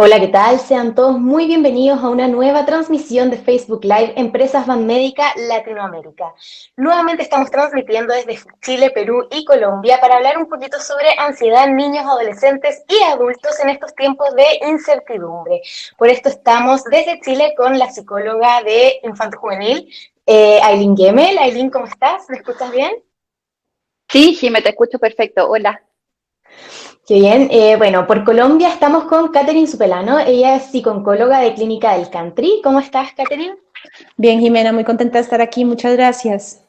Hola, ¿qué tal? Sean todos muy bienvenidos a una nueva transmisión de Facebook Live Empresas Banmédica Latinoamérica. Nuevamente estamos transmitiendo desde Chile, Perú y Colombia para hablar un poquito sobre ansiedad en niños, adolescentes y adultos en estos tiempos de incertidumbre. Por esto estamos desde Chile con la psicóloga de Infanto Juvenil, Ailín Gemel. Ailín, ¿cómo estás? ¿Me escuchas bien? Sí, Jimé, te escucho perfecto. Hola. Qué bien. Bueno, por Colombia estamos con Catherine Supelano. Ella es psicooncóloga de Clínica del Country. ¿Cómo estás, Catherine? Bien, Jimena, muy contenta de estar aquí. Muchas gracias.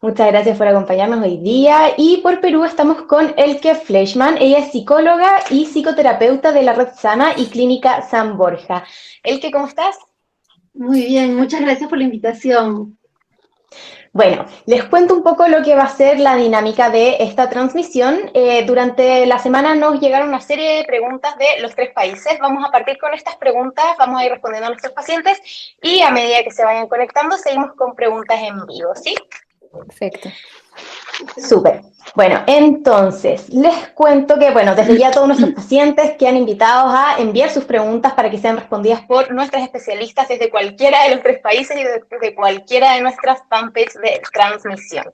Muchas gracias por acompañarnos hoy día. Y por Perú estamos con Elke Fleischmann. Ella es psicóloga y psicoterapeuta de la Red Sana y Clínica San Borja. Elke, ¿cómo estás? Muy bien, muchas gracias por la invitación. Bueno, les cuento un poco lo que va a ser la dinámica de esta transmisión. Durante la semana nos llegaron una serie de preguntas de los tres países. Vamos a partir con estas preguntas, vamos a ir respondiendo a nuestros pacientes y a medida que se vayan conectando seguimos con preguntas en vivo, ¿sí? Perfecto. Súper. Bueno, entonces, les cuento que, bueno, desde ya todos nuestros pacientes quedan invitados a enviar sus preguntas para que sean respondidas por nuestras especialistas desde cualquiera de los tres países y desde cualquiera de nuestras fanpages de transmisión.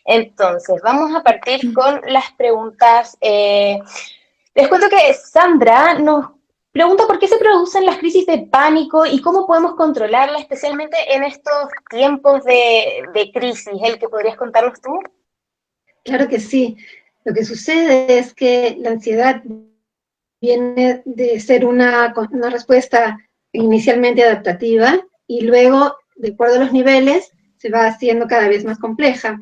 Entonces, vamos a partir con las preguntas. Les cuento que Sandra nos pregunta por qué se producen las crisis de pánico y cómo podemos controlarla, especialmente en estos tiempos de crisis. ¿El que podrías contarnos tú? Claro que sí. Lo que sucede es que la ansiedad viene de ser una respuesta inicialmente adaptativa y luego, de acuerdo a los niveles, se va haciendo cada vez más compleja.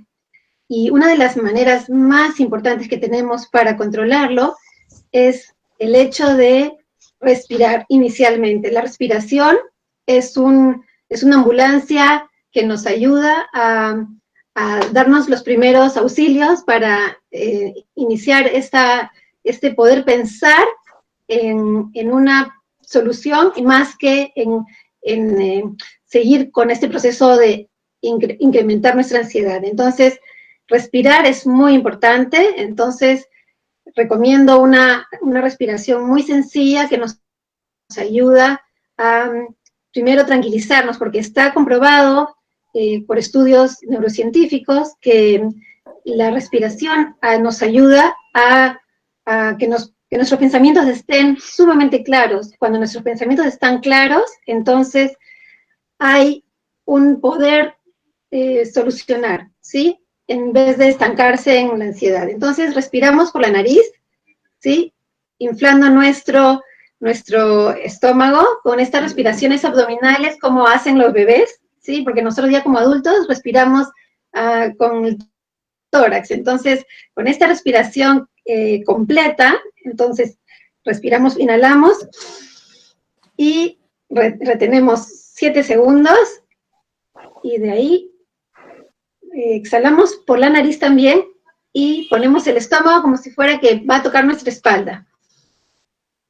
Y una de las maneras más importantes que tenemos para controlarlo es el hecho de respirar inicialmente. La respiración es una ambulancia que nos ayuda a darnos los primeros auxilios para iniciar este poder pensar en una solución y más que en seguir con este proceso de incrementar nuestra ansiedad. Entonces, respirar es muy importante, entonces recomiendo una respiración muy sencilla que nos ayuda a primero tranquilizarnos, porque está comprobado por estudios neurocientíficos que la respiración nos ayuda a que nuestros pensamientos estén sumamente claros. Cuando nuestros pensamientos están claros, entonces hay un poder solucionar, ¿sí? En vez de estancarse en la ansiedad. Entonces, respiramos por la nariz, ¿sí? Inflando nuestro estómago con estas respiraciones abdominales como hacen los bebés, ¿sí? Porque nosotros ya como adultos respiramos con el tórax. Entonces, con esta respiración completa, entonces respiramos, inhalamos y retenemos 7 segundos y de ahí exhalamos por la nariz también y ponemos el estómago como si fuera que va a tocar nuestra espalda.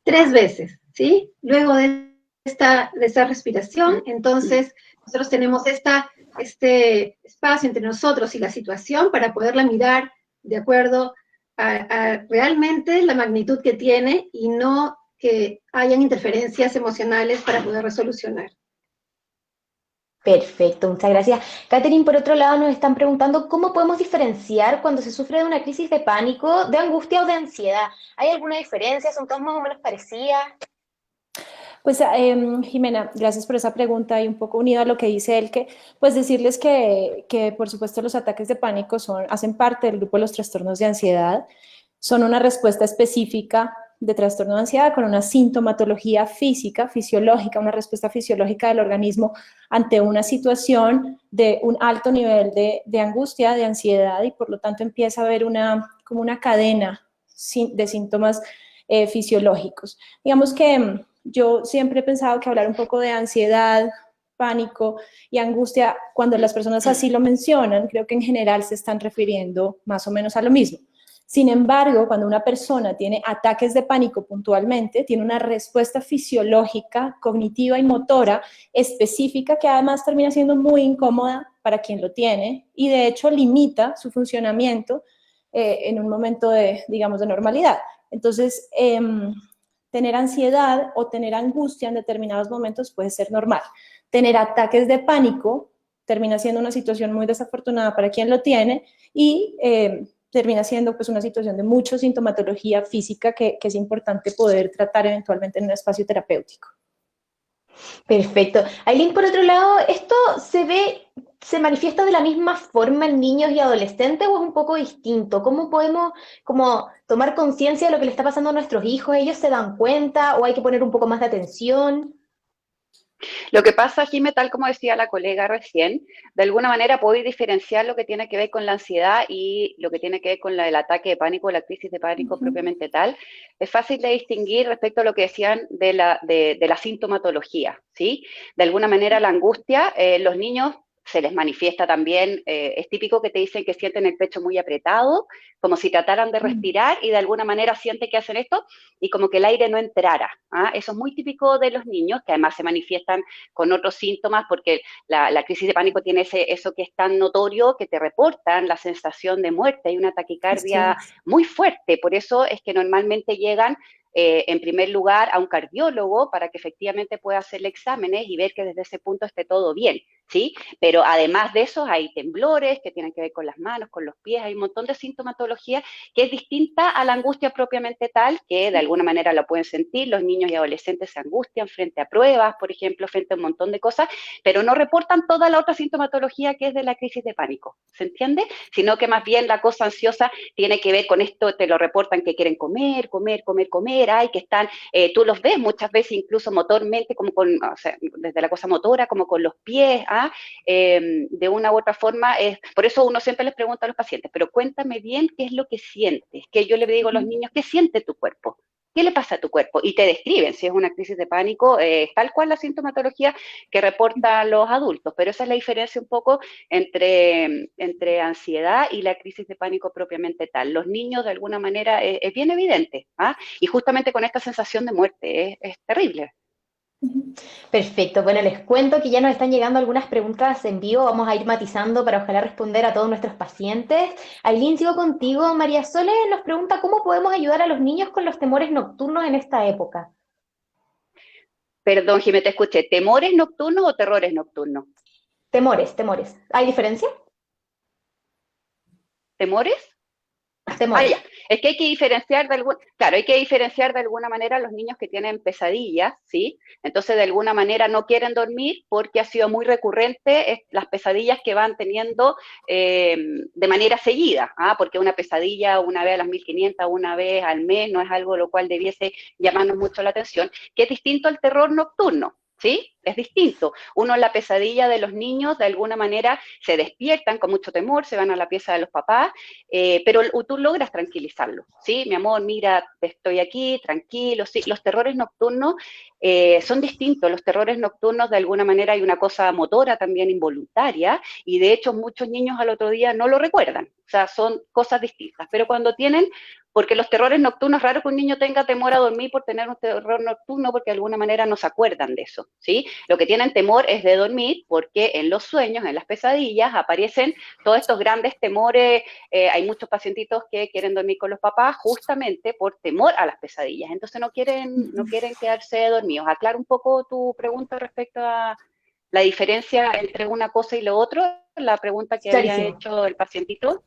3 veces, ¿sí? Luego de esta respiración, entonces nosotros tenemos este espacio entre nosotros y la situación para poderla mirar de acuerdo a realmente la magnitud que tiene y no que hayan interferencias emocionales para poder resolucionar. Perfecto, muchas gracias. Catherine, por otro lado, nos están preguntando cómo podemos diferenciar cuando se sufre de una crisis de pánico, de angustia o de ansiedad. ¿Hay alguna diferencia? ¿Son todas más o menos parecidas? Pues, Jimena, gracias por esa pregunta y un poco unido a lo que dice él, que pues decirles que por supuesto los ataques de pánico hacen parte del grupo de los trastornos de ansiedad, son una respuesta específica de trastorno de ansiedad con una sintomatología física, fisiológica, una respuesta fisiológica del organismo ante una situación de un alto nivel de angustia, de ansiedad y por lo tanto empieza a haber como una cadena de síntomas fisiológicos. Digamos que yo siempre he pensado que hablar un poco de ansiedad, pánico y angustia, cuando las personas así lo mencionan, creo que en general se están refiriendo más o menos a lo mismo. Sin embargo, cuando una persona tiene ataques de pánico puntualmente, tiene una respuesta fisiológica, cognitiva y motora específica que además termina siendo muy incómoda para quien lo tiene y de hecho limita su funcionamiento en un momento de, digamos, de normalidad. Entonces, tener ansiedad o tener angustia en determinados momentos puede ser normal. Tener ataques de pánico termina siendo una situación muy desafortunada para quien lo tiene y termina siendo pues una situación de mucha sintomatología física que es importante poder tratar eventualmente en un espacio terapéutico. Perfecto. Ailín, por otro lado, ¿esto se manifiesta de la misma forma en niños y adolescentes o es un poco distinto? ¿Cómo podemos como tomar conciencia de lo que le está pasando a nuestros hijos? ¿Ellos se dan cuenta o hay que poner un poco más de atención? Lo que pasa, Jimé, tal como decía la colega recién, de alguna manera podéis diferenciar lo que tiene que ver con la ansiedad y lo que tiene que ver con el ataque de pánico, la crisis de pánico propiamente tal. Es fácil de distinguir respecto a lo que decían de la sintomatología, ¿sí? De alguna manera la angustia, los niños se les manifiesta también, es típico que te dicen que sienten el pecho muy apretado, como si trataran de respirar y de alguna manera sienten que hacen esto y como que el aire no entrara. ¿Ah? Eso es muy típico de los niños, que además se manifiestan con otros síntomas, porque la crisis de pánico tiene eso que es tan notorio que te reportan la sensación de muerte, hay una taquicardia muy fuerte, por eso es que normalmente llegan en primer lugar a un cardiólogo para que efectivamente pueda hacerle exámenes y ver que desde ese punto esté todo bien, ¿sí? Pero además de eso hay temblores que tienen que ver con las manos, con los pies, hay un montón de sintomatología que es distinta a la angustia propiamente tal, que de alguna manera la pueden sentir, los niños y adolescentes se angustian frente a pruebas, por ejemplo, frente a un montón de cosas, pero no reportan toda la otra sintomatología que es de la crisis de pánico, ¿se entiende? Sino que más bien la cosa ansiosa tiene que ver con esto, te lo reportan que quieren comer, ay, que están, tú los ves muchas veces incluso motormente, como o sea, desde la cosa motora, como con los pies, de una u otra forma, por eso uno siempre les pregunta a los pacientes, pero cuéntame bien qué es lo que sientes, que yo le digo a los niños, ¿qué siente tu cuerpo? ¿Qué le pasa a tu cuerpo? Y te describen si es una crisis de pánico, tal cual la sintomatología que reportan los adultos, pero esa es la diferencia un poco entre ansiedad y la crisis de pánico propiamente tal. Los niños de alguna manera es bien evidente, ¿ah? Y justamente con esta sensación de muerte, es terrible. Perfecto, bueno, les cuento que ya nos están llegando algunas preguntas en vivo, vamos a ir matizando para ojalá responder a todos nuestros pacientes. Ailín, sigo contigo. María Sole nos pregunta cómo podemos ayudar a los niños con los temores nocturnos en esta época. Perdón, Jimé, te escuché. ¿Temores nocturnos o terrores nocturnos? Temores. ¿Hay diferencia? ¿Temores? Temores. Ya. Es que hay que diferenciar hay que diferenciar de alguna manera a los niños que tienen pesadillas, ¿sí? Entonces, de alguna manera no quieren dormir porque ha sido muy recurrente las pesadillas que van teniendo de manera seguida, ¿ah? Porque una pesadilla una vez a las 1500, una vez al mes, no es algo lo cual debiese llamarnos mucho la atención, que es distinto al terror nocturno. ¿Sí? Es distinto. Uno en la pesadilla de los niños, de alguna manera, se despiertan con mucho temor, se van a la pieza de los papás, pero tú logras tranquilizarlos, ¿sí? Mi amor, mira, estoy aquí, tranquilo, ¿sí? Los terrores nocturnos son distintos. Los terrores nocturnos, de alguna manera, hay una cosa motora también involuntaria, y de hecho muchos niños al otro día no lo recuerdan. O sea, son cosas distintas. Pero cuando tienen, porque los terrores nocturnos, es raro que un niño tenga temor a dormir por tener un terror nocturno, porque de alguna manera no se acuerdan de eso, ¿sí? Lo que tienen temor es de dormir, porque en los sueños, en las pesadillas, aparecen todos estos grandes temores. Hay muchos pacientitos que quieren dormir con los papás justamente por temor a las pesadillas, entonces no quieren quedarse dormidos. Aclara un poco tu pregunta respecto a la diferencia entre una cosa y lo otro, la pregunta que había hecho el pacientito.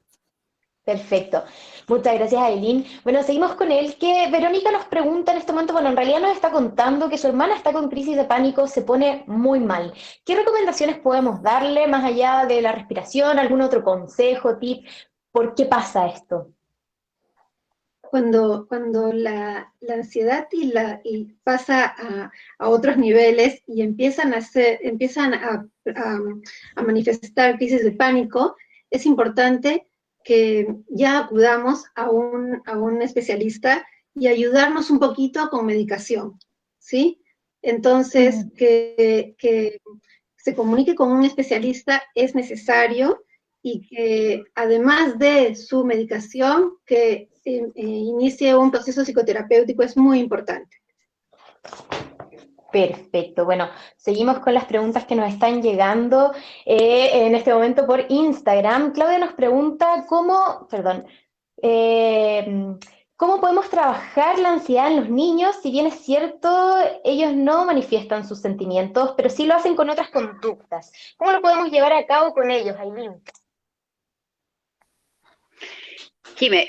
Perfecto. Muchas gracias, Ailín. Bueno, seguimos con él, que Verónica nos pregunta en este momento, bueno, en realidad nos está contando que su hermana está con crisis de pánico, se pone muy mal. ¿Qué recomendaciones podemos darle más allá de la respiración? ¿Algún otro consejo, tip? ¿Por qué pasa esto? Cuando la ansiedad y pasa a otros niveles y empiezan a manifestar crisis de pánico, es importante que ya acudamos a un especialista y ayudarnos un poquito con medicación, ¿sí? Entonces, que se comunique con un especialista es necesario, y que además de su medicación, que inicie un proceso psicoterapéutico es muy importante. Perfecto. Bueno, seguimos con las preguntas que nos están llegando en este momento por Instagram. Claudia nos pregunta cómo ¿Cómo podemos trabajar la ansiedad en los niños? Si bien es cierto, ellos no manifiestan sus sentimientos, pero sí lo hacen con otras conductas. ¿Cómo lo podemos llevar a cabo con ellos, Ailín? Jime,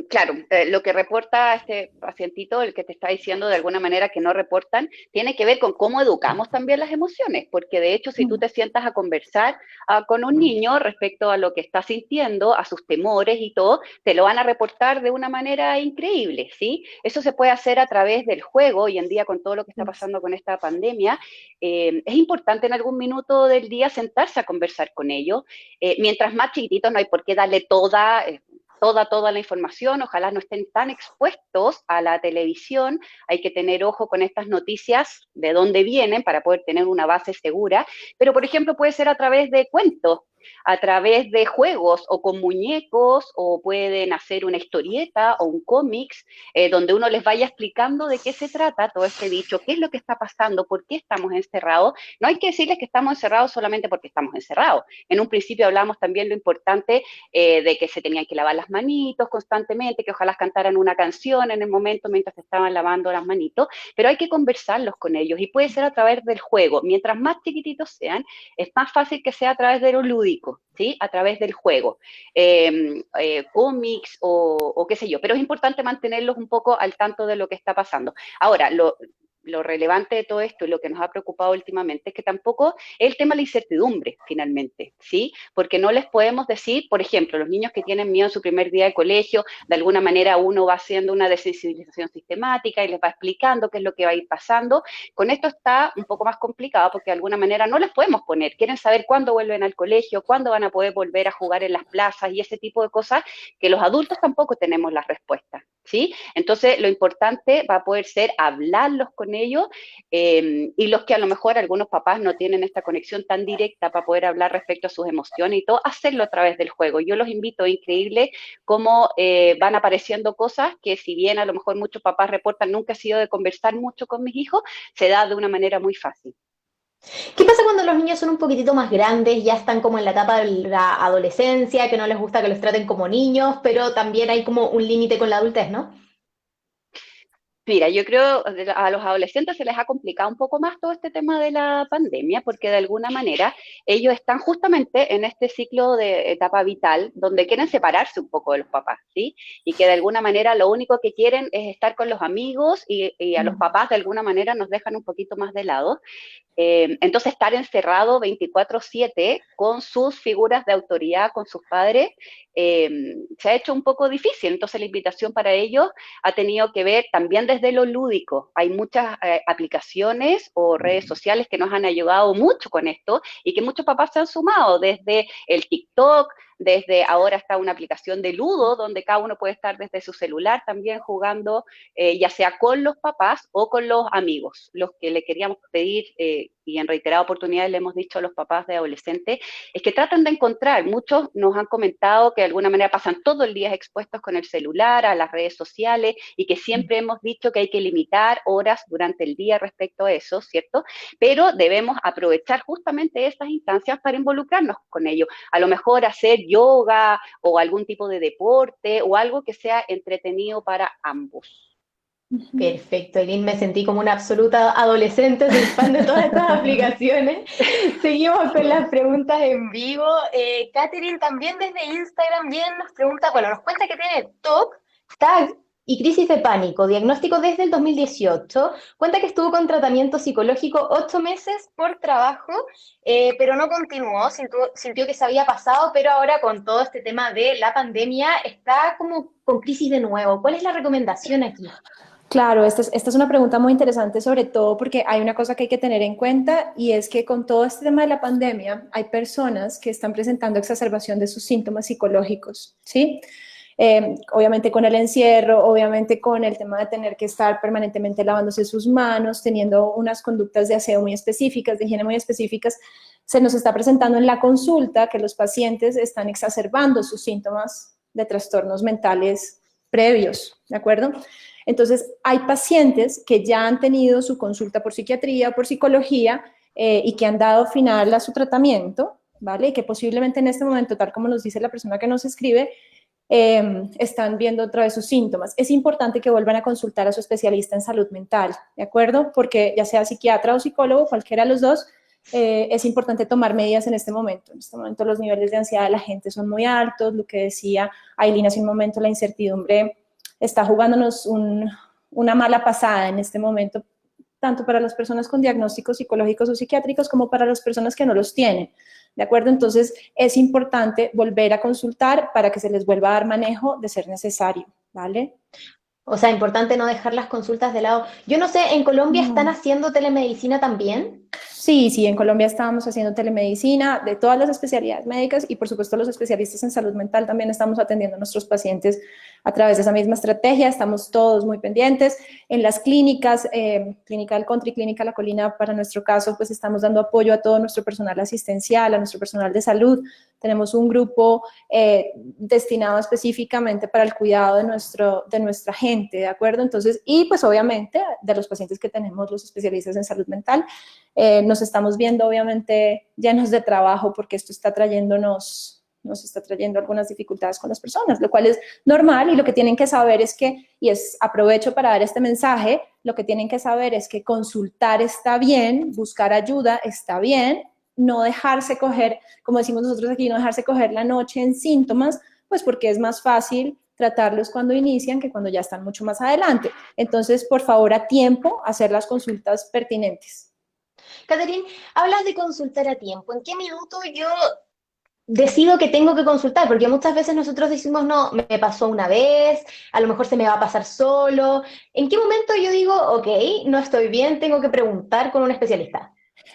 claro, lo que reporta este pacientito, el que te está diciendo de alguna manera que no reportan, tiene que ver con cómo educamos también las emociones, porque de hecho si tú te sientas a conversar con un niño respecto a lo que está sintiendo, a sus temores y todo, te lo van a reportar de una manera increíble, ¿sí? Eso se puede hacer a través del juego, hoy en día con todo lo que está pasando con esta pandemia, es importante en algún minuto del día sentarse a conversar con ellos, mientras más chiquititos no hay por qué darle toda la información, ojalá no estén tan expuestos a la televisión, hay que tener ojo con estas noticias, de dónde vienen, para poder tener una base segura, pero por ejemplo puede ser a través de cuentos, a través de juegos o con muñecos, o pueden hacer una historieta o un cómics, donde uno les vaya explicando de qué se trata todo este dicho, qué es lo que está pasando, por qué estamos encerrados. No hay que decirles que estamos encerrados solamente porque estamos encerrados. En un principio hablamos también lo importante de que se tenían que lavar las manitos constantemente, que ojalá cantaran una canción en el momento mientras se estaban lavando las manitos, pero hay que conversarlos con ellos y puede ser a través del juego. Mientras más chiquititos sean, es más fácil que sea a través de lo lúdico, ¿sí? A través del juego, cómics o qué sé yo, pero es importante mantenerlos un poco al tanto de lo que está pasando. Ahora, lo relevante de todo esto y lo que nos ha preocupado últimamente es que tampoco es el tema de la incertidumbre, finalmente, ¿sí? Porque no les podemos decir, por ejemplo, los niños que tienen miedo en su primer día de colegio, de alguna manera uno va haciendo una desensibilización sistemática y les va explicando qué es lo que va a ir pasando. Con esto está un poco más complicado porque de alguna manera no les podemos poner, quieren saber cuándo vuelven al colegio, cuándo van a poder volver a jugar en las plazas y ese tipo de cosas que los adultos tampoco tenemos las respuestas, ¿sí? Entonces, lo importante va a poder ser hablarlos con ellos, y los que a lo mejor algunos papás no tienen esta conexión tan directa para poder hablar respecto a sus emociones y todo, hacerlo a través del juego. Yo los invito, increíble cómo van apareciendo cosas que si bien a lo mejor muchos papás reportan nunca ha sido de conversar mucho con mis hijos, se da de una manera muy fácil. ¿Qué pasa cuando los niños son un poquitito más grandes, ya están como en la etapa de la adolescencia, que no les gusta que los traten como niños, pero también hay como un límite con la adultez, ¿no? Mira, yo creo que a los adolescentes se les ha complicado un poco más todo este tema de la pandemia, porque de alguna manera ellos están justamente en este ciclo de etapa vital donde quieren separarse un poco de los papás, ¿sí? Y que de alguna manera lo único que quieren es estar con los amigos y a los papás de alguna manera nos dejan un poquito más de lado. Entonces, estar encerrado 24/7 con sus figuras de autoridad, con sus padres, se ha hecho un poco difícil. Entonces, la invitación para ellos ha tenido que ver también desde lo lúdico. Hay muchas aplicaciones o redes sociales que nos han ayudado mucho con esto y que muchos papás se han sumado, desde el TikTok, desde ahora está una aplicación de Ludo, donde cada uno puede estar desde su celular también jugando, ya sea con los papás o con los amigos. Los que le queríamos pedir, y en reiteradas oportunidades le hemos dicho a los papás de adolescentes, es que traten de encontrar. Muchos nos han comentado que de alguna manera pasan todo el día expuestos con el celular, a las redes sociales, y que siempre hemos dicho que hay que limitar horas durante el día respecto a eso, ¿cierto? Pero debemos aprovechar justamente esas instancias para involucrarnos con ellos. A lo mejor hacer yoga o algún tipo de deporte o algo que sea entretenido para ambos. Perfecto, Eileen, me sentí como una absoluta adolescente, soy fan de todas estas aplicaciones. Seguimos con las preguntas en vivo. Catherine también desde Instagram bien nos pregunta, bueno, nos cuenta que tiene TOC, TAG y crisis de pánico, diagnóstico desde el 2018. Cuenta que estuvo con tratamiento psicológico 8 meses por trabajo, pero no continuó, sintió que se había pasado, pero ahora con todo este tema de la pandemia está como con crisis de nuevo. ¿Cuál es la recomendación aquí? Claro, esta es una pregunta muy interesante, sobre todo porque hay una cosa que hay que tener en cuenta y es que con todo este tema de la pandemia hay personas que están presentando exacerbación de sus síntomas psicológicos, ¿sí? Obviamente con el encierro, obviamente con el tema de tener que estar permanentemente lavándose sus manos, teniendo unas conductas de aseo muy específicas, de higiene muy específicas, se nos está presentando en la consulta que los pacientes están exacerbando sus síntomas de trastornos mentales previos, ¿de acuerdo? Entonces, hay pacientes que ya han tenido su consulta por psiquiatría o por psicología y que han dado final a su tratamiento, ¿vale? Y que posiblemente en este momento, tal como nos dice la persona que nos escribe, están viendo otra vez sus síntomas. Es importante que vuelvan a consultar a su especialista en salud mental, ¿de acuerdo? Porque ya sea psiquiatra o psicólogo, cualquiera de los dos, es importante tomar medidas en este momento. En este momento los niveles de ansiedad de la gente son muy altos, lo que decía Ailín hace un momento, la incertidumbre está jugándonos una mala pasada en este momento, tanto para las personas con diagnósticos psicológicos o psiquiátricos como para las personas que no los tienen, ¿de acuerdo? Entonces es importante volver a consultar para que se les vuelva a dar manejo de ser necesario, ¿vale? O sea, importante no dejar las consultas de lado. Yo no sé, ¿en Colombia están haciendo telemedicina también? Sí, sí, en Colombia estábamos haciendo telemedicina de todas las especialidades médicas y por supuesto los especialistas en salud mental también estamos atendiendo a nuestros pacientes a través de esa misma estrategia, estamos todos muy pendientes. En las clínicas, Clínica del Country, Clínica La Colina, para nuestro caso, pues estamos dando apoyo a todo nuestro personal asistencial, a nuestro personal de salud. Tenemos un grupo destinado específicamente para el cuidado de nuestra gente, ¿de acuerdo? Entonces, y pues obviamente de los pacientes que tenemos los especialistas en salud mental, nos estamos viendo obviamente llenos de trabajo porque esto está nos está trayendo algunas dificultades con las personas, lo cual es normal y lo que tienen que saber es que, aprovecho para dar este mensaje, lo que tienen que saber es que consultar está bien, buscar ayuda está bien, no dejarse coger, como decimos nosotros aquí, no dejarse coger la noche en síntomas, pues porque es más fácil tratarlos cuando inician que cuando ya están mucho más adelante. Entonces, por favor, a tiempo, hacer las consultas pertinentes. Catherine, hablas de consultar a tiempo. ¿En qué minuto yo decido que tengo que consultar? Porque muchas veces nosotros decimos, no, me pasó una vez, a lo mejor se me va a pasar solo. ¿En qué momento yo digo, ok, no estoy bien, tengo que preguntar con un especialista?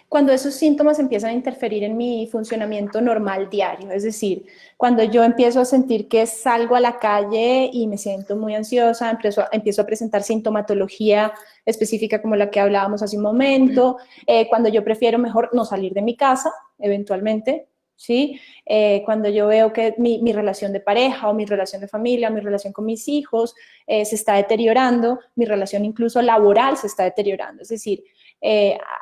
Cuando esos síntomas empiezan a interferir en mi funcionamiento normal diario, es decir, cuando yo empiezo a sentir que salgo a la calle y me siento muy ansiosa, empiezo a presentar sintomatología específica como la que hablábamos hace un momento, cuando yo prefiero mejor no salir de mi casa, eventualmente, ¿sí? Cuando yo veo que mi relación de pareja o mi relación de familia, mi relación con mis hijos se está deteriorando, mi relación incluso laboral se está deteriorando, es decir,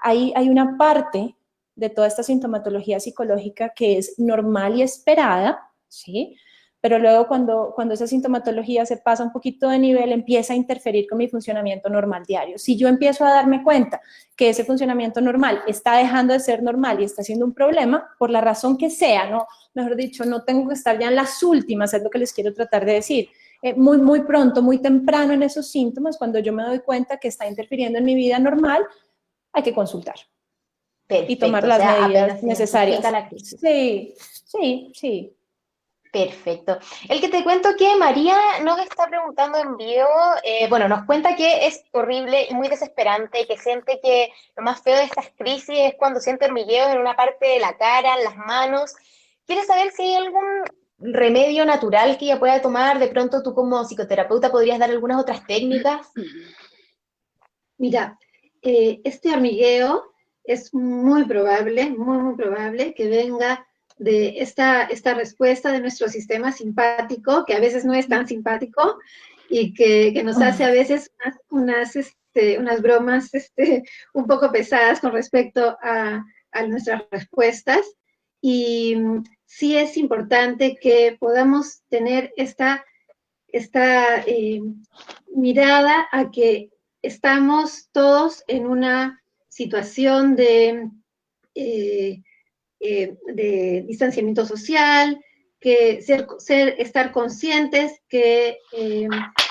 hay una parte de toda esta sintomatología psicológica que es normal y esperada, ¿sí? Pero luego cuando esa sintomatología se pasa un poquito de nivel, empieza a interferir con mi funcionamiento normal diario. Si yo empiezo a darme cuenta que ese funcionamiento normal está dejando de ser normal y está siendo un problema, por la razón que sea, ¿no? Mejor dicho, no tengo que estar ya en las últimas, es lo que les quiero tratar de decir. Muy pronto, muy temprano en esos síntomas, cuando yo me doy cuenta que está interfiriendo en mi vida normal, hay que consultar. Perfecto, Y tomar las medidas necesarias. La crisis. Sí. Perfecto. El que te cuento que María nos está preguntando en vivo, bueno, nos cuenta que es horrible y muy desesperante, que siente que lo más feo de estas crisis es cuando siente hormigueos en una parte de la cara, en las manos. ¿Quieres saber si hay algún remedio natural que ella pueda tomar? De pronto tú como psicoterapeuta podrías dar algunas otras técnicas. Mira, este hormigueo es muy probable que venga de esta respuesta de nuestro sistema simpático, que a veces no es tan simpático y que nos hace a veces unas bromas un poco pesadas con respecto a nuestras respuestas. Y sí es importante que podamos tener esta mirada a que estamos todos en una situación de distanciamiento social, que estar conscientes que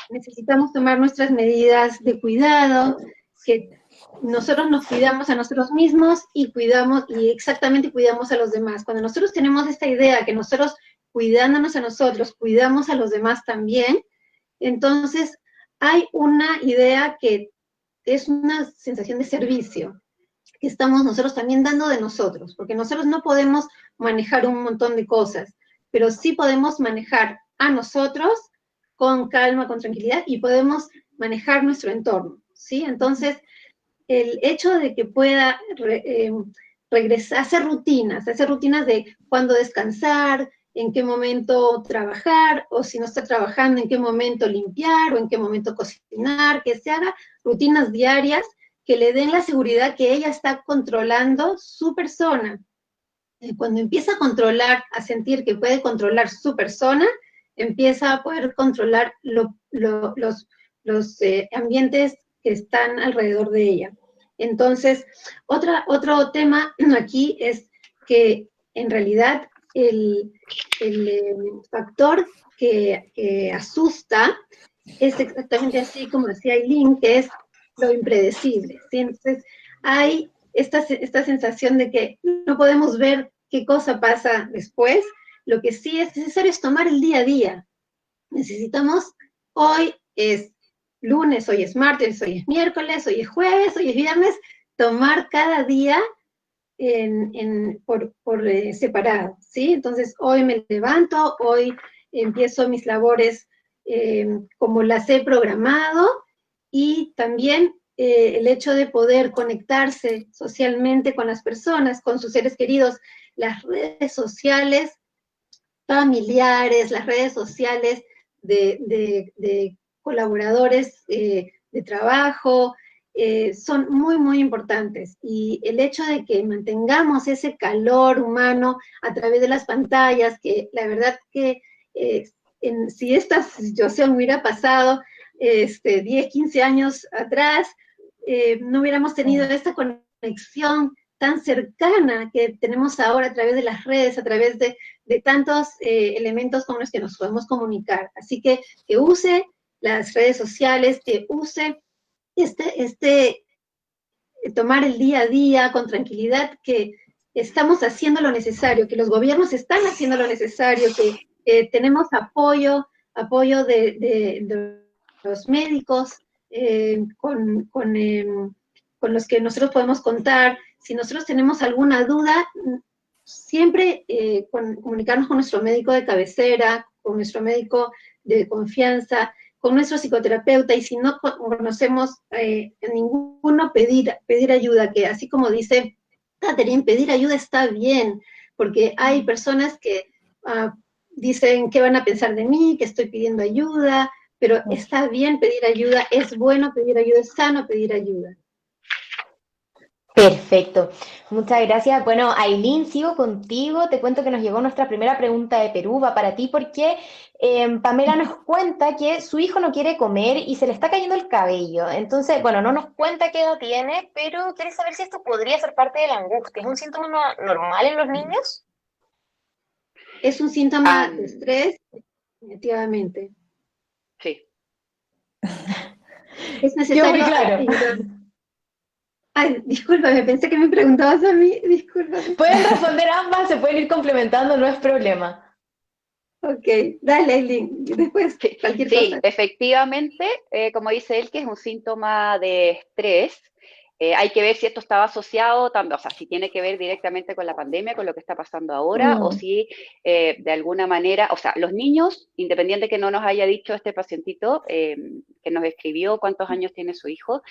necesitamos tomar nuestras medidas de cuidado, que nosotros nos cuidamos a nosotros mismos y exactamente cuidamos a los demás. Cuando nosotros tenemos esta idea que nosotros cuidándonos a nosotros, cuidamos a los demás también, entonces hay una idea que es una sensación de servicio, que estamos nosotros también dando de nosotros, porque nosotros no podemos manejar un montón de cosas, pero sí podemos manejar a nosotros con calma, con tranquilidad, y podemos manejar nuestro entorno, ¿sí? Entonces, el hecho de que pueda regresar, hacer rutinas de cuándo descansar, en qué momento trabajar, o si no está trabajando, en qué momento limpiar, o en qué momento cocinar, que se haga rutinas diarias que le den la seguridad que ella está controlando su persona. Cuando empieza a controlar, a sentir que puede controlar su persona, empieza a poder controlar los ambientes que están alrededor de ella. Entonces, otro tema aquí es que en realidad el factor que asusta es exactamente así como decía Aileen, que es lo impredecible, ¿sí? Entonces, hay esta sensación de que no podemos ver qué cosa pasa después. Lo que sí es necesario es tomar el día a día. Necesitamos, hoy es lunes, hoy es martes, hoy es miércoles, hoy es jueves, hoy es viernes, tomar cada día por separado, ¿sí? Entonces, hoy me levanto, hoy empiezo mis labores como las he programado, y también el hecho de poder conectarse socialmente con las personas, con sus seres queridos, las redes sociales familiares, las redes sociales de colaboradores de trabajo, son muy, muy importantes. Y el hecho de que mantengamos ese calor humano a través de las pantallas, que la verdad que si esta situación hubiera pasado 10, 15 años atrás, no hubiéramos tenido esta conexión tan cercana que tenemos ahora a través de las redes, a través de tantos elementos con los que nos podemos comunicar. Así que use las redes sociales, que use tomar el día a día con tranquilidad, que estamos haciendo lo necesario, que los gobiernos están haciendo lo necesario, que tenemos apoyo de los médicos con los que nosotros podemos contar. Si nosotros tenemos alguna duda, siempre comunicarnos con nuestro médico de cabecera, con nuestro médico de confianza, con nuestro psicoterapeuta, y si no conocemos a ninguno, pedir ayuda, que así como dice Catherine, pedir ayuda está bien, porque hay personas que dicen qué van a pensar de mí, que estoy pidiendo ayuda, pero está bien pedir ayuda, es bueno pedir ayuda, es sano pedir ayuda. Perfecto, muchas gracias. Bueno, Aileen, sigo contigo. Te cuento que nos llegó nuestra primera pregunta de Perú, va para ti, porque Pamela nos cuenta que su hijo no quiere comer y se le está cayendo el cabello. Entonces, bueno, no nos cuenta qué edad tiene, pero quiere saber si esto podría ser parte de la angustia. ¿Es un síntoma normal en los niños? Es un síntoma de estrés, definitivamente. Sí. Es necesario... Claro. Ay, discúlpame, pensé que me preguntabas a mí, discúlpame. Pueden responder ambas, se pueden ir complementando, no es problema. Ok, dale, Aileen, después cualquier cosa. Sí, efectivamente, como dice él, que es un síntoma de estrés. Hay que ver si esto estaba asociado, o sea, si tiene que ver directamente con la pandemia, con lo que está pasando ahora, o si de alguna manera, o sea, los niños, independiente que no nos haya dicho este pacientito que nos escribió cuántos años tiene su hijo,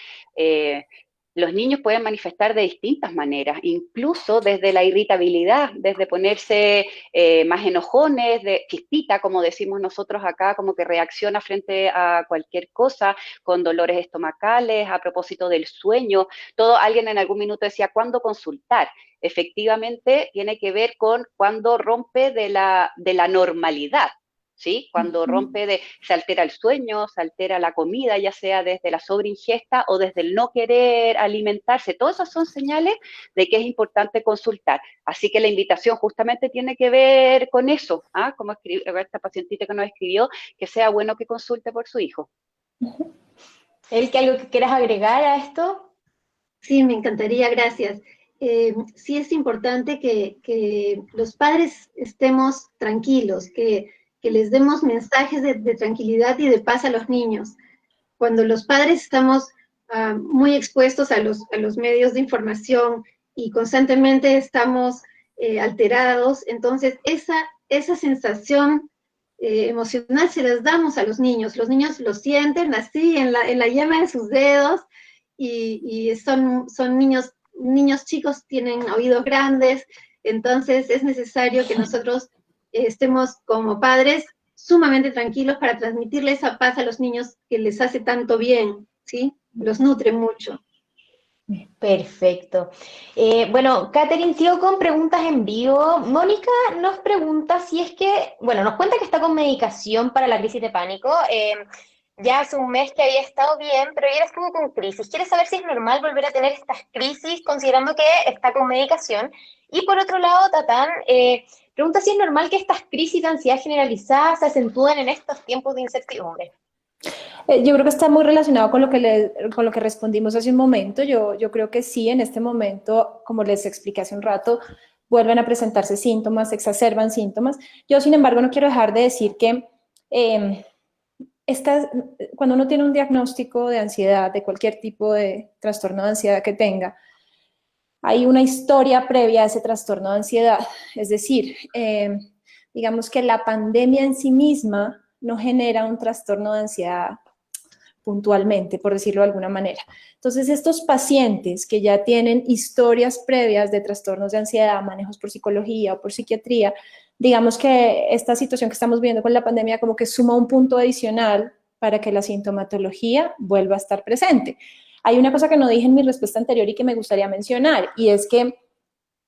los niños pueden manifestar de distintas maneras, incluso desde la irritabilidad, desde ponerse más enojones, de chispita, como decimos nosotros acá, como que reacciona frente a cualquier cosa, con dolores estomacales, a propósito del sueño. Alguien en algún minuto decía, ¿cuándo consultar? Efectivamente, tiene que ver con cuando rompe de la normalidad. ¿Sí? Cuando se altera el sueño, se altera la comida, ya sea desde la sobreingesta o desde el no querer alimentarse. Todas esas son señales de que es importante consultar. Así que la invitación justamente tiene que ver con eso, como esta pacientita que nos escribió, que sea bueno que consulte por su hijo. ¿El algo que quieras agregar a esto? Sí, me encantaría, gracias. Sí es importante que los padres estemos tranquilos, que les demos mensajes de tranquilidad y de paz a los niños. Cuando los padres estamos muy expuestos a los medios de información y constantemente estamos alterados, entonces esa sensación emocional se las damos a los niños lo sienten así en la yema de sus dedos, y son niños chicos, tienen oídos grandes, entonces es necesario que nosotros estemos como padres sumamente tranquilos para transmitirle esa paz a los niños que les hace tanto bien, ¿sí? Los nutre mucho. Perfecto. Bueno, Catherine, sigo con preguntas en vivo. Mónica nos pregunta si es que, bueno, nos cuenta que está con medicación para la crisis de pánico. Ya hace un mes que había estado bien, pero ayer estuvo con crisis. Quiere saber si es normal volver a tener estas crisis considerando que está con medicación. Y por otro lado, Tatán pregunta si es normal que estas crisis de ansiedad generalizada se acentúen en estos tiempos de incertidumbre. Yo creo que está muy relacionado con con lo que respondimos hace un momento. Yo creo que sí, en este momento, como les expliqué hace un rato, vuelven a presentarse síntomas, se exacerban síntomas. Yo, sin embargo, no quiero dejar de decir que cuando uno tiene un diagnóstico de ansiedad, de cualquier tipo de trastorno de ansiedad que tenga, hay una historia previa a ese trastorno de ansiedad. Es decir, digamos que la pandemia en sí misma no genera un trastorno de ansiedad puntualmente, por decirlo de alguna manera. Entonces, estos pacientes que ya tienen historias previas de trastornos de ansiedad, manejos por psicología o por psiquiatría, digamos que esta situación que estamos viendo con la pandemia como que suma un punto adicional para que la sintomatología vuelva a estar presente. Hay una cosa que no dije en mi respuesta anterior y que me gustaría mencionar, y es que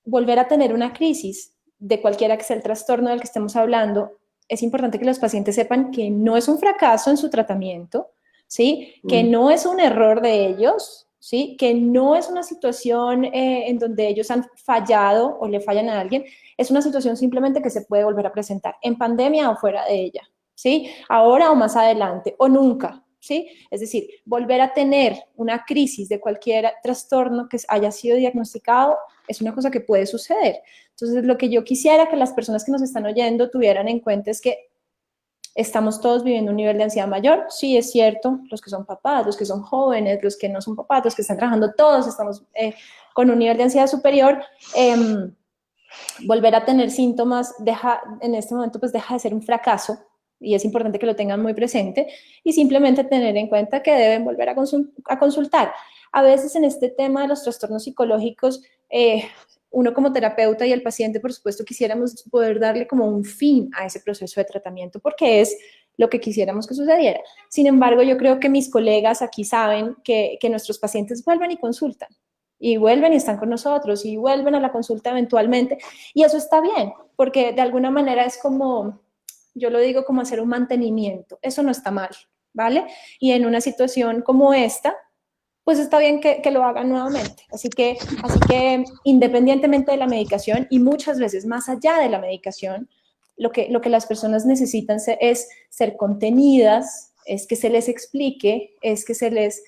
volver a tener una crisis de cualquiera que sea el trastorno del que estemos hablando, es importante que los pacientes sepan que no es un fracaso en su tratamiento, ¿sí? Que no es un error de ellos, ¿sí? Que no es una situación en donde ellos han fallado o le fallan a alguien, es una situación simplemente que se puede volver a presentar en pandemia o fuera de ella, ¿sí? Ahora o más adelante, o nunca, ¿sí? Es decir, volver a tener una crisis de cualquier trastorno que haya sido diagnosticado es una cosa que puede suceder. Entonces, lo que yo quisiera que las personas que nos están oyendo tuvieran en cuenta es que estamos todos viviendo un nivel de ansiedad mayor, sí es cierto, los que son papás, los que son jóvenes, los que no son papás, los que están trabajando, todos estamos con un nivel de ansiedad superior. Volver a tener síntomas en este momento pues deja de ser un fracaso y es importante que lo tengan muy presente y simplemente tener en cuenta que deben volver a consultar. A veces en este tema de los trastornos psicológicos, uno como terapeuta y el paciente, por supuesto, quisiéramos poder darle como un fin a ese proceso de tratamiento porque es lo que quisiéramos que sucediera. Sin embargo, yo creo que mis colegas aquí saben que nuestros pacientes vuelven y consultan. Y vuelven y están con nosotros y vuelven a la consulta eventualmente. Y eso está bien, porque de alguna manera es como, yo lo digo como hacer un mantenimiento. Eso no está mal, ¿vale? Y en una situación como esta, pues está bien que lo hagan nuevamente. Así que independientemente de la medicación y muchas veces más allá de la medicación, lo que las personas necesitan es ser contenidas, es que se les explique, es que se les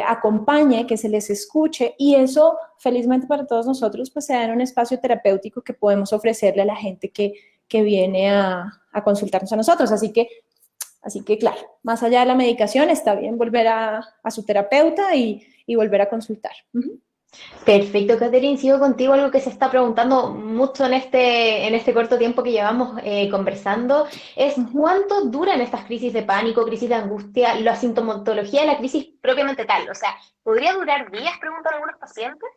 acompañe, que se les escuche y eso, felizmente para todos nosotros, pues se da en un espacio terapéutico que podemos ofrecerle a la gente que viene a consultarnos a nosotros. Así que claro, más allá de la medicación, está bien volver a su terapeuta y volver a consultar. Perfecto, Catherine, sigo contigo, algo que se está preguntando mucho en este corto tiempo que llevamos conversando, es ¿cuánto duran estas crisis de pánico, crisis de angustia, la sintomatología de la crisis propiamente tal? O sea, ¿podría durar días, preguntan algunos pacientes?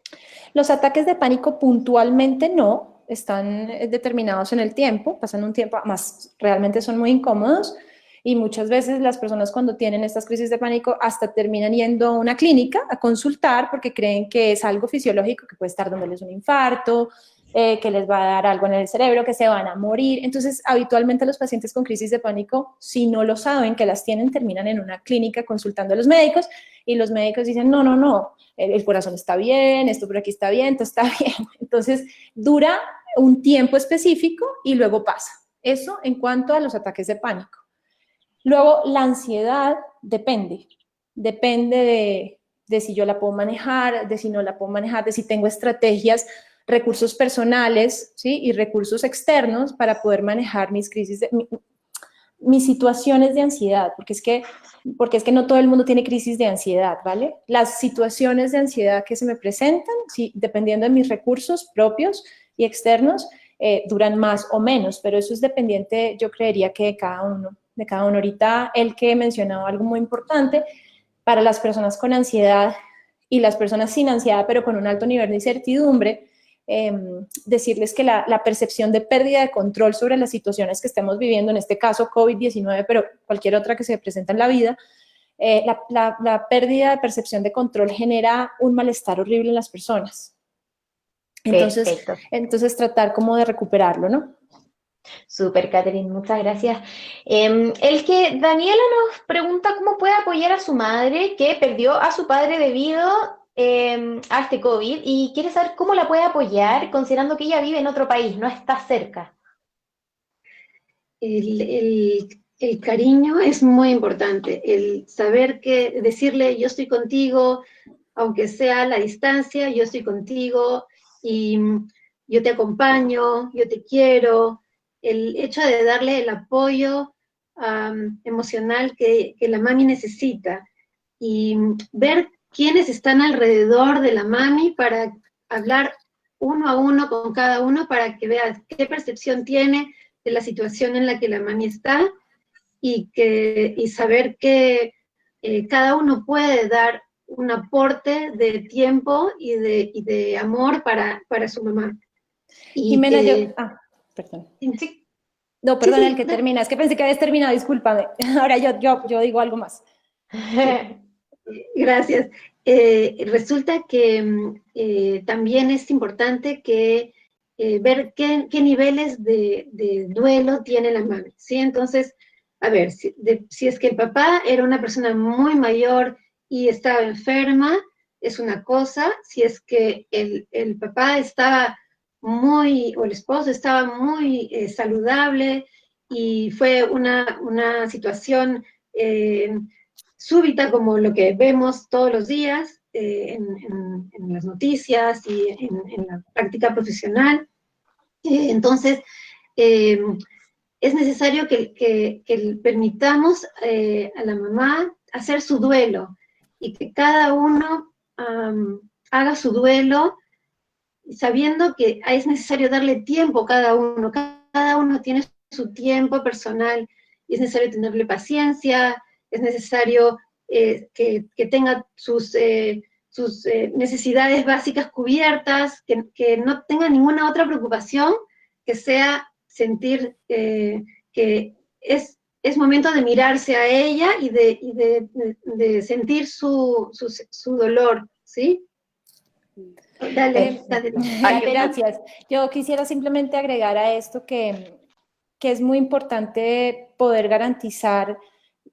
Los ataques de pánico puntualmente no, están determinados en el tiempo, pasan un tiempo, más realmente son muy incómodos. Y muchas veces las personas cuando tienen estas crisis de pánico hasta terminan yendo a una clínica a consultar porque creen que es algo fisiológico, que puede estar dándoles un infarto, que les va a dar algo en el cerebro, que se van a morir. Entonces, habitualmente los pacientes con crisis de pánico, si no lo saben que las tienen, terminan en una clínica consultando a los médicos y los médicos dicen, no, el corazón está bien, esto por aquí está bien, esto está bien. Entonces, dura un tiempo específico y luego pasa. Eso en cuanto a los ataques de pánico. Luego, la ansiedad depende de si yo la puedo manejar, de si no la puedo manejar, de si tengo estrategias, recursos personales, ¿sí? Y recursos externos para poder manejar mis crisis, mis situaciones de ansiedad, porque es que no todo el mundo tiene crisis de ansiedad, ¿vale? Las situaciones de ansiedad que se me presentan, sí, dependiendo de mis recursos propios y externos, duran más o menos, pero eso es dependiente, yo creería que de cada uno. Ahorita el que mencionaba algo muy importante para las personas con ansiedad y las personas sin ansiedad, pero con un alto nivel de incertidumbre, decirles que la percepción de pérdida de control sobre las situaciones que estemos viviendo, en este caso COVID-19, pero cualquier otra que se presenta en la vida, la pérdida de percepción de control genera un malestar horrible en las personas. Entonces tratar como de recuperarlo, ¿no? Súper, Catherine, muchas gracias. El que Daniela nos pregunta cómo puede apoyar a su madre que perdió a su padre debido a este COVID y quiere saber cómo la puede apoyar considerando que ella vive en otro país, no está cerca. El cariño es muy importante, el saber que decirle yo estoy contigo, aunque sea a la distancia, yo estoy contigo y yo te acompaño, yo te quiero, el hecho de darle el apoyo emocional que la mami necesita y ver quiénes están alrededor de la mami para hablar uno a uno con cada uno para que veas qué percepción tiene de la situación en la que la mami está y saber que cada uno puede dar un aporte de tiempo y de amor para su mamá. Y Jimena, perdón. Sí. No, perdón, Sí, el que termina. Es que pensé que habías terminado, discúlpame. Ahora yo digo algo más. Gracias. Resulta que también es importante que ver qué niveles de duelo tiene la mami, ¿sí? Entonces, a ver, si es que el papá era una persona muy mayor y estaba enferma, es una cosa. Si es que el papá estaba o el esposo estaba muy saludable y fue una situación súbita como lo que vemos todos los días en las noticias y en la práctica profesional. Entonces, es necesario que permitamos a la mamá hacer su duelo y que cada uno haga su duelo sabiendo que es necesario darle tiempo a cada uno. Cada uno tiene su tiempo personal y es necesario tenerle paciencia, es necesario que tenga sus necesidades básicas cubiertas, que no tenga ninguna otra preocupación que sea sentir que es momento de mirarse a ella y de sentir su dolor, ¿sí? Dale. Gracias. Yo quisiera simplemente agregar a esto que es muy importante poder garantizar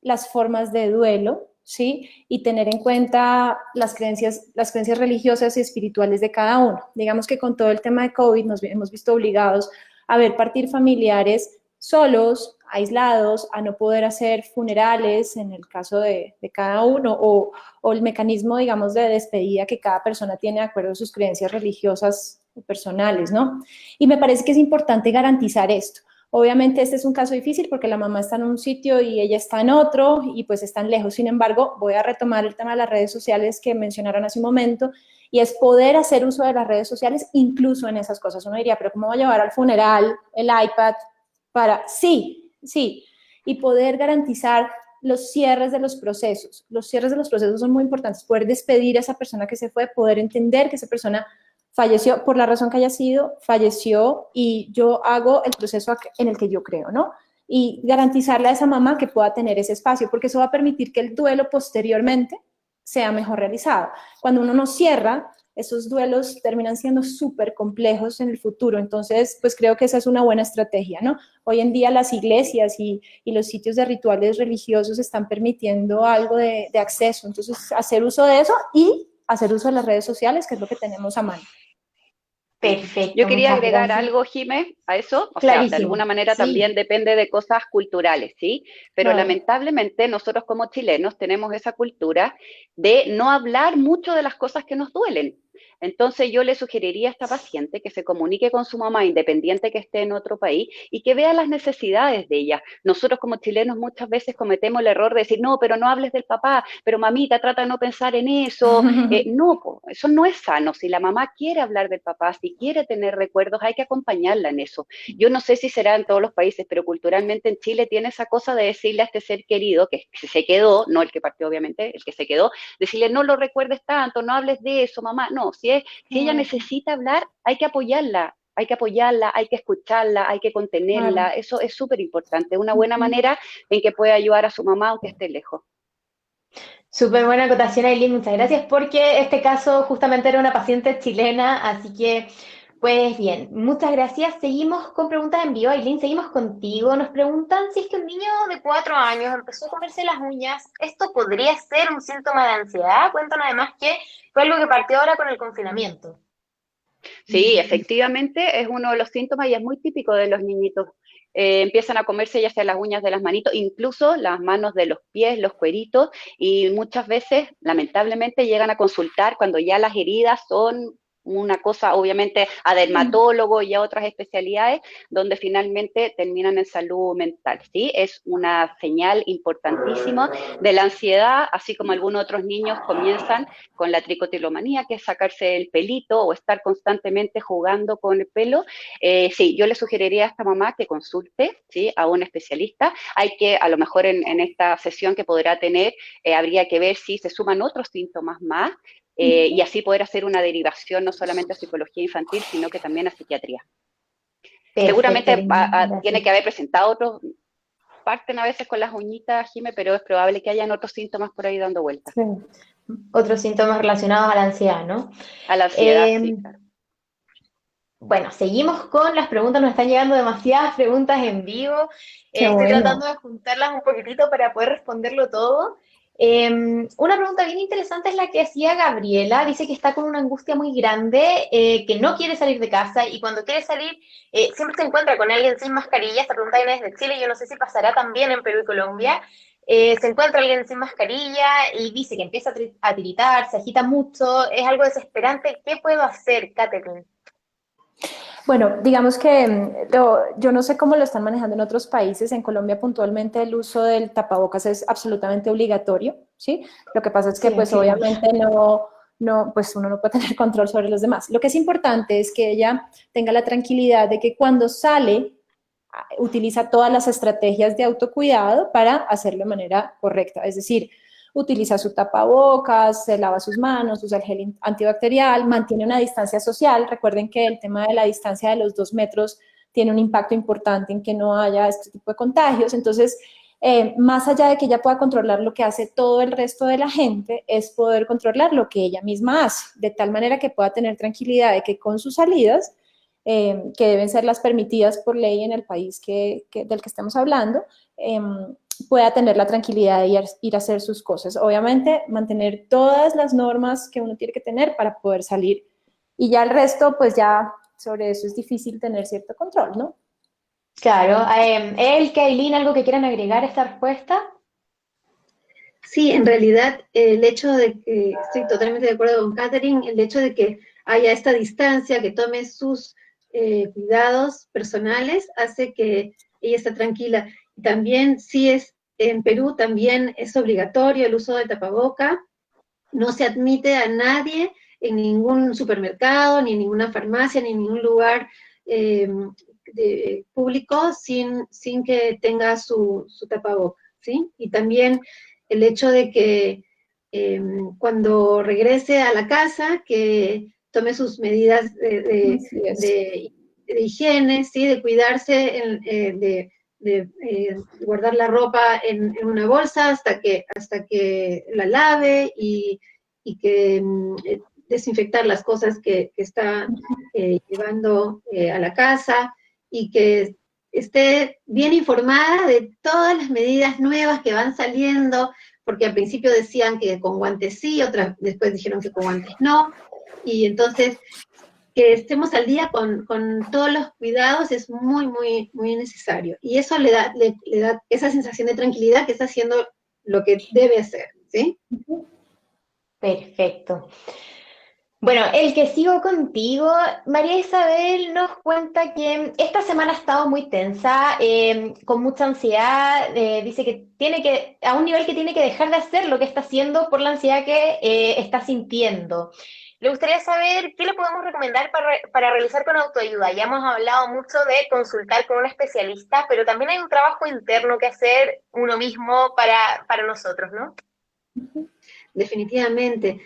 las formas de duelo, ¿sí? Y tener en cuenta las creencias religiosas y espirituales de cada uno. Digamos que con todo el tema de COVID nos hemos visto obligados a ver partir familiares solos, aislados, a no poder hacer funerales en el caso de cada uno, o el mecanismo, digamos, de despedida que cada persona tiene de acuerdo a sus creencias religiosas personales, ¿no? Y me parece que es importante garantizar esto. Obviamente este es un caso difícil porque la mamá está en un sitio y ella está en otro y pues están lejos. Sin embargo, voy a retomar el tema de las redes sociales que mencionaron hace un momento y es poder hacer uso de las redes sociales incluso en esas cosas. Uno diría, pero ¿cómo voy a llevar al funeral el iPad para...? Sí, y poder garantizar los cierres de los procesos. Los cierres de los procesos son muy importantes. Poder despedir a esa persona que se fue, poder entender que esa persona falleció por la razón que haya sido, falleció y yo hago el proceso en el que yo creo, ¿no? Y garantizarle a esa mamá que pueda tener ese espacio, porque eso va a permitir que el duelo posteriormente sea mejor realizado. Cuando uno no cierra, esos duelos terminan siendo súper complejos en el futuro. Entonces, pues creo que esa es una buena estrategia, ¿no? Hoy en día las iglesias y los sitios de rituales religiosos están permitiendo algo de acceso. Entonces, hacer uso de eso y hacer uso de las redes sociales, que es lo que tenemos a mano. Perfecto. Yo quería agregar algo, Jimé, a eso. O sea, de alguna manera también depende de cosas culturales, ¿sí? Pero lamentablemente nosotros como chilenos tenemos esa cultura de no hablar mucho de las cosas que nos duelen. Entonces yo le sugeriría a esta paciente que se comunique con su mamá, independiente que esté en otro país, y que vea las necesidades de ella. Nosotros como chilenos muchas veces cometemos el error de decir, no, pero no hables del papá, pero mamita, trata de no pensar en eso. No, eso no es sano. Si la mamá quiere hablar del papá, si quiere tener recuerdos, hay que acompañarla en eso. Yo no sé si será en todos los países, pero culturalmente en Chile tiene esa cosa de decirle a este ser querido, que se quedó, no el que partió obviamente, el que se quedó, decirle, no lo recuerdes tanto, no hables de eso, mamá. No, si ella necesita hablar, hay que apoyarla, hay que escucharla, hay que contenerla. Eso es súper importante, una buena manera en que pueda ayudar a su mamá aunque esté lejos. Súper buena acotación, Aileen, muchas gracias, porque este caso justamente era una paciente chilena, así que, pues bien, muchas gracias. Seguimos con preguntas en vivo, Aileen, seguimos contigo. Nos preguntan si es que un niño de 4 años empezó a comerse las uñas, ¿esto podría ser un síntoma de ansiedad? Cuéntanos además que fue algo que partió ahora con el confinamiento. Sí, efectivamente es uno de los síntomas y es muy típico de los niñitos. Empiezan a comerse ya sea las uñas de las manitos, incluso las manos de los pies, los cueritos, y muchas veces, lamentablemente, llegan a consultar cuando ya las heridas son una cosa, obviamente, a dermatólogo y a otras especialidades, donde finalmente terminan en salud mental. ¿Sí? Es una señal importantísima de la ansiedad, así como algunos otros niños comienzan con la tricotilomanía, que es sacarse el pelito o estar constantemente jugando con el pelo. Sí, yo le sugeriría a esta mamá que consulte, ¿sí?, a un especialista. Hay que, a lo mejor en esta sesión que podrá tener, habría que ver si se suman otros síntomas más, y así poder hacer una derivación no solamente a psicología infantil, sino que también a psiquiatría. Perfecto, Seguramente Aileen, tiene gracias. que haber presentado otros, parten a veces con las uñitas, Jime, pero es probable que hayan otros síntomas por ahí dando vueltas. Sí. Otros síntomas relacionados a la ansiedad, ¿no? A la ansiedad, sí, Eh, claro. Bueno, seguimos con las preguntas, nos están llegando demasiadas preguntas en vivo. Qué Estoy bueno. tratando de juntarlas un poquitito para poder responderlo todo. Una pregunta bien interesante es la que hacía Gabriela. Dice que está con una angustia muy grande, que no quiere salir de casa y cuando quiere salir siempre se encuentra con alguien sin mascarilla. Esta pregunta viene desde Chile, yo no sé si pasará también en Perú y Colombia. Se encuentra alguien sin mascarilla y dice que empieza a tiritar, se agita mucho, es algo desesperante. ¿Qué puedo hacer, Catherine? Bueno, digamos que yo no sé cómo lo están manejando en otros países. En Colombia puntualmente el uso del tapabocas es absolutamente obligatorio, ¿sí? Lo que pasa es que Sí, pues así es. obviamente pues uno no puede tener control sobre los demás. Lo que es importante es que ella tenga la tranquilidad de que cuando sale utiliza todas las estrategias de autocuidado para hacerlo de manera correcta. Es decir, utiliza su tapabocas, se lava sus manos, usa el gel antibacterial, mantiene una distancia social. Recuerden que el tema de la distancia de los 2 metros tiene un impacto importante en que no haya este tipo de contagios. Entonces, más allá de que ella pueda controlar lo que hace todo el resto de la gente, es poder controlar lo que ella misma hace, de tal manera que pueda tener tranquilidad de que con sus salidas, que deben ser las permitidas por ley en el país del que estamos hablando, pueda tener la tranquilidad de ir a hacer sus cosas. Obviamente, mantener todas las normas que uno tiene que tener para poder salir. Y ya el resto, pues ya sobre eso es difícil tener cierto control, ¿no? Claro. Kailin, ¿algo que quieran agregar a esta respuesta? Sí, en realidad el hecho de que, estoy totalmente de acuerdo con Catherine, el hecho de que haya esta distancia, que tome sus cuidados personales, hace que ella esté tranquila. También, sí es, en Perú también es obligatorio el uso de tapaboca, no se admite a nadie en ningún supermercado, ni en ninguna farmacia, ni en ningún lugar público sin que tenga su tapaboca, ¿sí? Y también el hecho de que cuando regrese a la casa, que tome sus medidas Así es. de higiene, ¿sí? De cuidarse, de guardar la ropa en una bolsa hasta que la lave y que desinfectar las cosas que está llevando a la casa y que esté bien informada de todas las medidas nuevas que van saliendo, porque al principio decían que con guantes sí, después dijeron que con guantes no, y entonces que estemos al día con todos los cuidados es muy, muy, muy necesario. Y eso le da esa sensación de tranquilidad que está haciendo lo que debe hacer, ¿sí? Perfecto. Bueno, el que sigo contigo, María Isabel nos cuenta que esta semana ha estado muy tensa, con mucha ansiedad, dice que tiene que, a un nivel que tiene que dejar de hacer lo que está haciendo por la ansiedad que está sintiendo. Le gustaría saber qué le podemos recomendar para realizar con autoayuda. Ya hemos hablado mucho de consultar con un especialista, pero también hay un trabajo interno que hacer uno mismo para nosotros, ¿no? Definitivamente.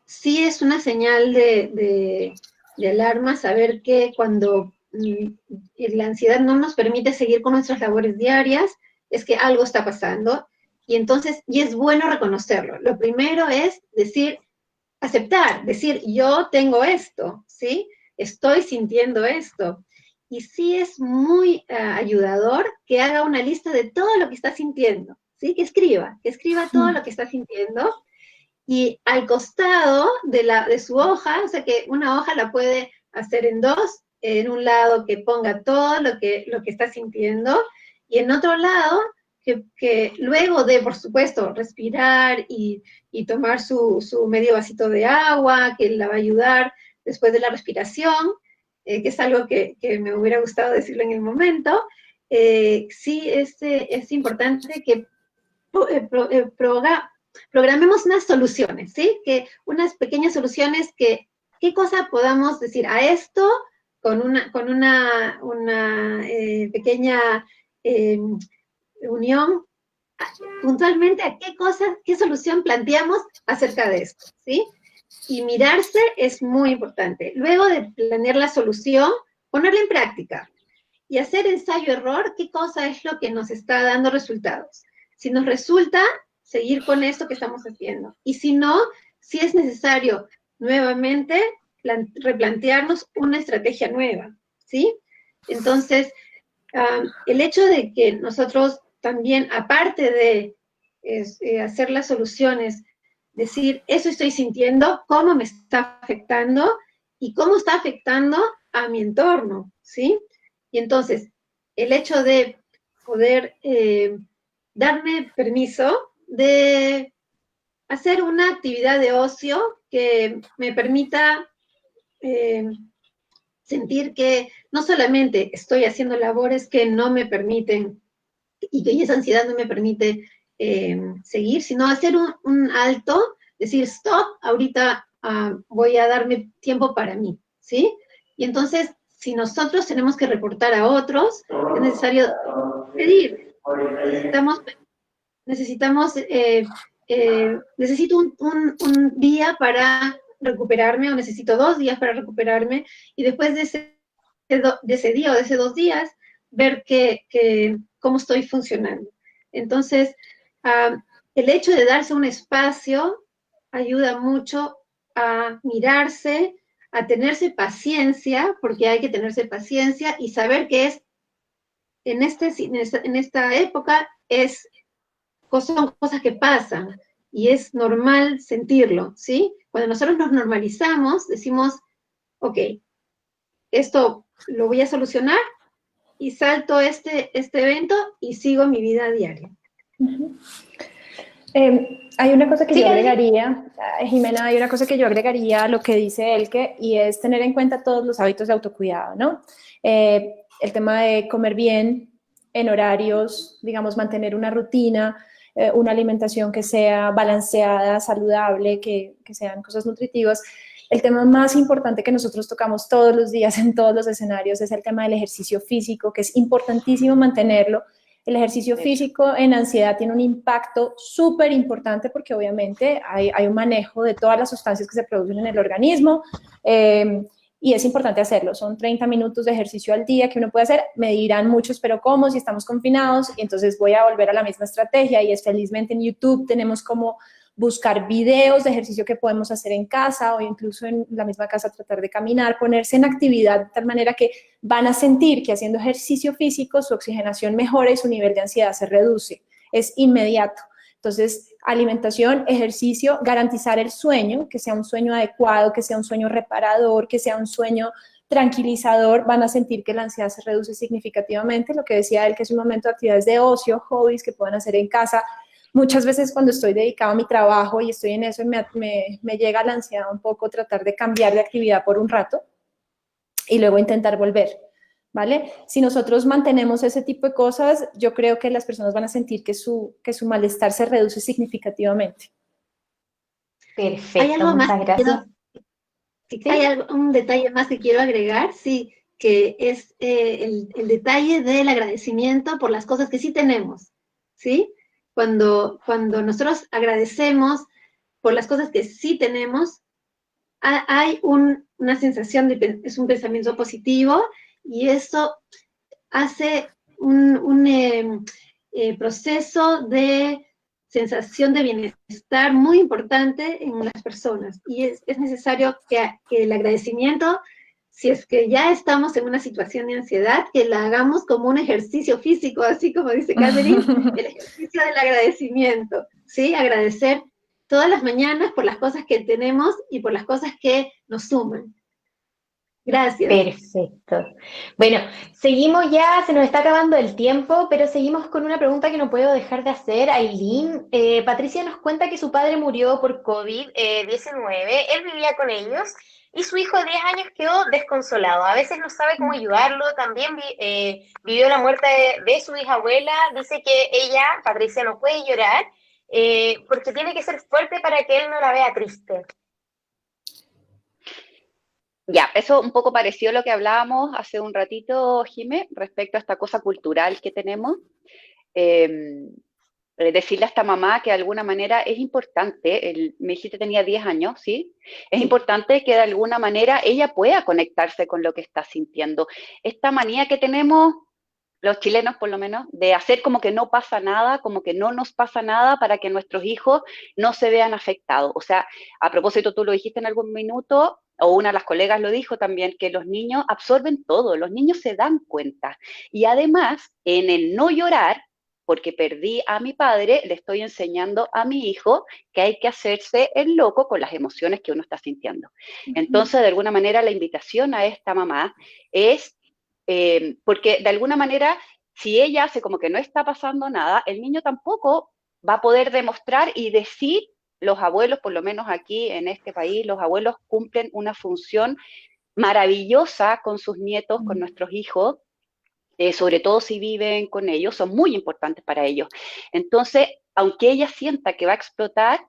Sí es una señal de alarma saber que cuando la ansiedad no nos permite seguir con nuestras labores diarias, es que algo está pasando Y entonces, y es bueno reconocerlo. Lo primero es decir, aceptar, decir, yo tengo esto, ¿sí? Estoy sintiendo esto. Y sí es muy ayudador que haga una lista de todo lo que está sintiendo, ¿sí? Que escriba todo lo que está sintiendo. Y al costado de su hoja, o sea que una hoja la puede hacer en dos, en un lado que ponga todo lo que está sintiendo, y en otro lado que luego de, por supuesto, respirar y tomar su medio vasito de agua, que la va a ayudar después de la respiración, que es algo que me hubiera gustado decirlo en el momento, sí es importante que programemos unas soluciones, ¿sí? Que unas pequeñas soluciones que, ¿qué cosa podamos decir a esto con una pequeña unión? Puntualmente, ¿a qué solución planteamos acerca de esto, ¿sí? Y mirarse es muy importante. Luego de planear la solución, ponerla en práctica y hacer ensayo-error, ¿qué cosa es lo que nos está dando resultados? Si nos resulta, seguir con esto que estamos haciendo. Y si no, si es necesario nuevamente replantearnos una estrategia nueva, ¿sí? Entonces, el hecho de que nosotros también, aparte de hacer las soluciones, decir, eso estoy sintiendo, cómo me está afectando y cómo está afectando a mi entorno, ¿sí? Y entonces, el hecho de poder darme permiso de hacer una actividad de ocio que me permita sentir que no solamente estoy haciendo labores que no me permiten y que esa ansiedad no me permite seguir, sino hacer un alto, decir, stop, ahorita voy a darme tiempo para mí, ¿sí? Y entonces, si nosotros tenemos que reportar a otros, es necesario pedir. Necesito un día para recuperarme, o necesito 2 días para recuperarme, y después de ese día o de esos 2 días, ver cómo estoy funcionando. Entonces, el hecho de darse un espacio ayuda mucho a mirarse, a tenerse paciencia, porque hay que tenerse paciencia y saber que en esta época son cosas que pasan y es normal sentirlo, ¿sí? Cuando nosotros nos normalizamos, decimos, ok, esto lo voy a solucionar y salto este evento y sigo mi vida diaria. Hay una cosa que Sí, yo agregaría, Jimena, hay una cosa que yo agregaría a lo que dice Elke, y es tener en cuenta todos los hábitos de autocuidado, ¿no? El tema de comer bien en horarios, digamos, mantener una rutina, una alimentación que sea balanceada, saludable, que sean cosas nutritivas. El tema más importante que nosotros tocamos todos los días en todos los escenarios es el tema del ejercicio físico, que es importantísimo mantenerlo. El ejercicio físico en ansiedad tiene un impacto súper importante porque obviamente hay un manejo de todas las sustancias que se producen en el organismo y es importante hacerlo. Son 30 minutos de ejercicio al día que uno puede hacer. Me dirán muchos, pero ¿cómo? Si estamos confinados. Y entonces voy a volver a la misma estrategia y es felizmente en YouTube tenemos como buscar videos de ejercicio que podemos hacer en casa o incluso en la misma casa tratar de caminar, ponerse en actividad de tal manera que van a sentir que haciendo ejercicio físico su oxigenación mejora y su nivel de ansiedad se reduce. Es inmediato. Entonces, alimentación, ejercicio, garantizar el sueño, que sea un sueño adecuado, que sea un sueño reparador, que sea un sueño tranquilizador, van a sentir que la ansiedad se reduce significativamente. Lo que decía él, que es un momento de actividades de ocio, hobbies que puedan hacer en casa. Muchas veces cuando estoy dedicado a mi trabajo y estoy en eso, me llega la ansiedad un poco, tratar de cambiar de actividad por un rato y luego intentar volver, ¿vale? Si nosotros mantenemos ese tipo de cosas, yo creo que las personas van a sentir que su malestar se reduce significativamente. Perfecto, ¿Hay algo muchas más? gracias. ¿Sí? ¿Hay un detalle más que quiero agregar? Sí, que es el detalle del agradecimiento por las cosas que sí tenemos, ¿sí? Cuando nosotros agradecemos por las cosas que sí tenemos, hay una sensación es un pensamiento positivo y eso hace un proceso de sensación de bienestar muy importante en las personas. Y es necesario que el agradecimiento, si es que ya estamos en una situación de ansiedad, que la hagamos como un ejercicio físico, así como dice Catherine, el ejercicio del agradecimiento, ¿sí? Agradecer todas las mañanas por las cosas que tenemos y por las cosas que nos suman. Gracias. Perfecto. Bueno, seguimos ya, se nos está acabando el tiempo, pero seguimos con una pregunta que no puedo dejar de hacer. Aileen, Patricia nos cuenta que su padre murió por COVID-19, él vivía con ellos y su hijo de 10 años quedó desconsolado. A veces no sabe cómo ayudarlo, también vivió la muerte de su bisabuela, dice que ella, Patricia, no puede llorar porque tiene que ser fuerte para que él no la vea triste. Ya, eso un poco pareció lo que hablábamos hace un ratito, Jimé, respecto a esta cosa cultural que tenemos. Decirle a esta mamá que de alguna manera es importante, me dijiste tenía 10 años, ¿sí? Es importante que de alguna manera ella pueda conectarse con lo que está sintiendo. Esta manía que tenemos, los chilenos por lo menos, de hacer como que no pasa nada, como que no nos pasa nada para que nuestros hijos no se vean afectados. O sea, a propósito, tú lo dijiste en algún minuto, o una de las colegas lo dijo también, que los niños absorben todo, los niños se dan cuenta. Y además, en el no llorar, porque perdí a mi padre, le estoy enseñando a mi hijo que hay que hacerse el loco con las emociones que uno está sintiendo. Entonces, de alguna manera, la invitación a esta mamá es, porque de alguna manera, si ella hace como que no está pasando nada, el niño tampoco va a poder demostrar y decir, los abuelos, por lo menos aquí en este país, los abuelos cumplen una función maravillosa con sus nietos, con nuestros hijos, sobre todo si viven con ellos, son muy importantes para ellos. Entonces, aunque ella sienta que va a explotar,